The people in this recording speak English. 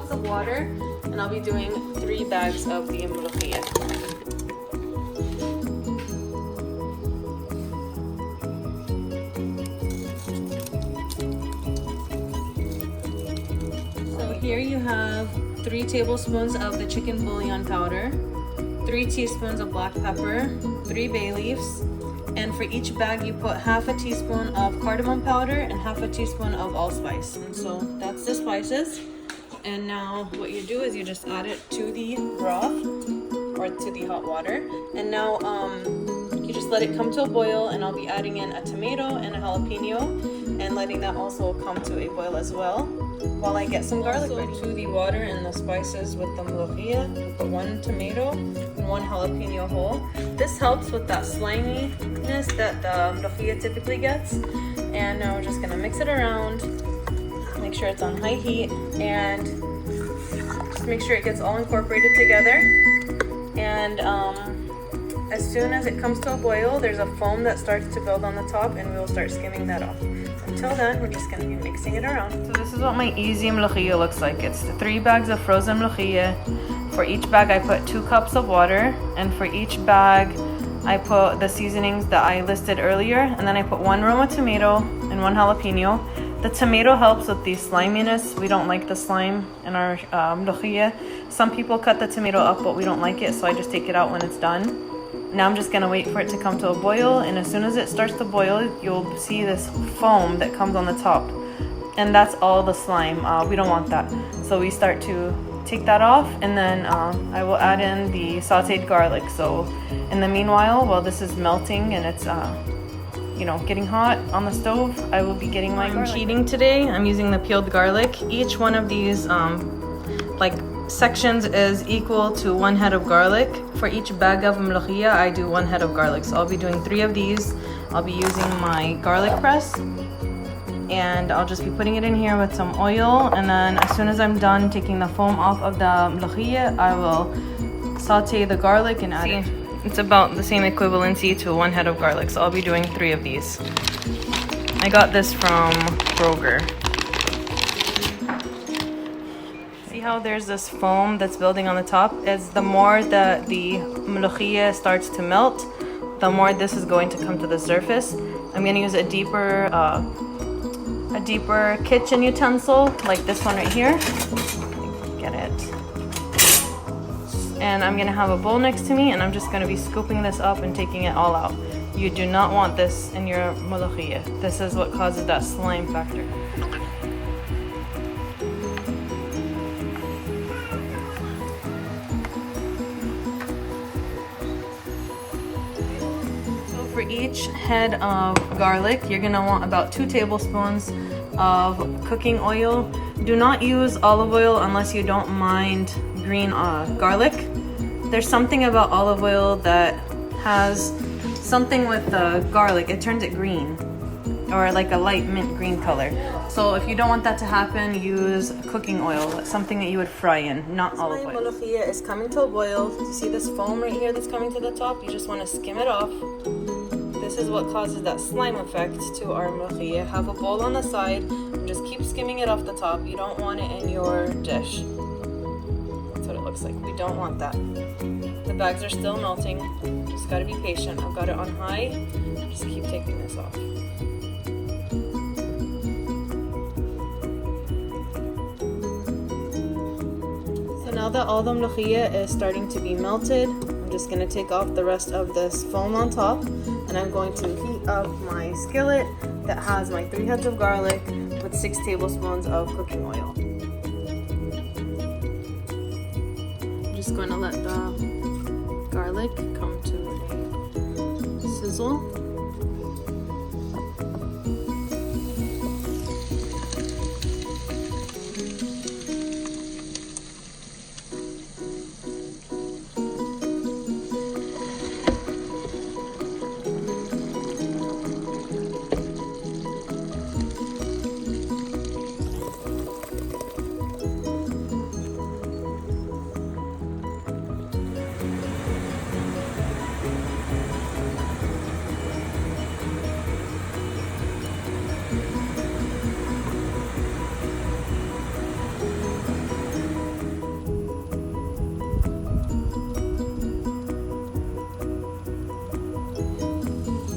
cups of water, and I'll be doing 3 bags of the mulukhia. So here you have 3 tablespoons of the chicken bouillon powder, 3 teaspoons of black pepper, 3 bay leaves, and for each bag you put half a teaspoon of cardamom powder and half a teaspoon of allspice. And so that's the spices. And now what you do is you just add it to the broth or to the hot water. And now you just let it come to a boil, and I'll be adding in a tomato and a jalapeno and letting that also come to a boil as well while I get some garlic ready. To the water and the spices with the mulukhia, put 1 tomato and 1 jalapeno whole. This helps with that sliminess that the mulukhia typically gets. And now we're just gonna mix it around, make sure it's on high heat, and just make sure it gets all incorporated together. And as soon as it comes to a boil, there's a foam that starts to build on the top, and we will start skimming that off. Until then, we're just going to be mixing it around. So this is what my easy mulukhia looks like. It's 3 bags of frozen mulukhia. For each bag, I put 2 cups of water, and for each bag, I put the seasonings that I listed earlier, and then I put 1 Roma tomato and 1 jalapeno. The tomato helps with the sliminess. We don't like the slime in our mulukhia. Some people cut the tomato up, but we don't like it, so I just take it out when it's done. Now I'm just gonna wait for it to come to a boil, and as soon as it starts to boil, you'll see this foam that comes on the top, and that's all the slime. We don't want that, so we start to take that off, and then I will add in the sauteed garlic. So in the meanwhile, while this is melting and it's you know, getting hot on the stove, I will be getting my garlic. I'm cheating today. I'm using the peeled garlic. Each one of these like sections is equal to 1 head of garlic. For each bag of mulukhia, I do 1 head of garlic. So I'll be doing 3 of these. I'll be using my garlic press, and I'll just be putting it in here with some oil. And then as soon as I'm done taking the foam off of the mulukhia, I will saute the garlic and add it. It's about the same equivalency to 1 head of garlic. So I'll be doing 3 of these. I got this from Kroger. See how there's this foam that's building on the top? As the more that the mulukhia starts to melt, the more this is going to come to the surface. I'm going to use a deeper kitchen utensil like this one right here. Get it. And I'm going to have a bowl next to me, and I'm just going to be scooping this up and taking it all out. You do not want this in your mulukhia. This is what causes that slime factor. For each head of garlic, you're gonna want about 2 tablespoons of cooking oil. Do not use olive oil unless you don't mind green garlic. There's something about olive oil that has something with the garlic. It turns it green, or like a light mint green color. So if you don't want that to happen, use cooking oil, something that you would fry in, not olive oil. My mulukhia is coming to a boil. You see this foam right here that's coming to the top? You just want to skim it off. This is what causes that slime effect to our mulukhia. Have a bowl on the side and just keep skimming it off the top. You don't want it in your dish. That's what it looks like. We don't want that. The bags are still melting. Just gotta be patient. I've got it on high. Just keep taking this off. So now that all the mulukhia is starting to be melted, I'm just going to take off the rest of this foam on top, and I'm going to heat up my skillet that has my 3 heads of garlic with 6 tablespoons of cooking oil. I'm just going to let the garlic come to a sizzle.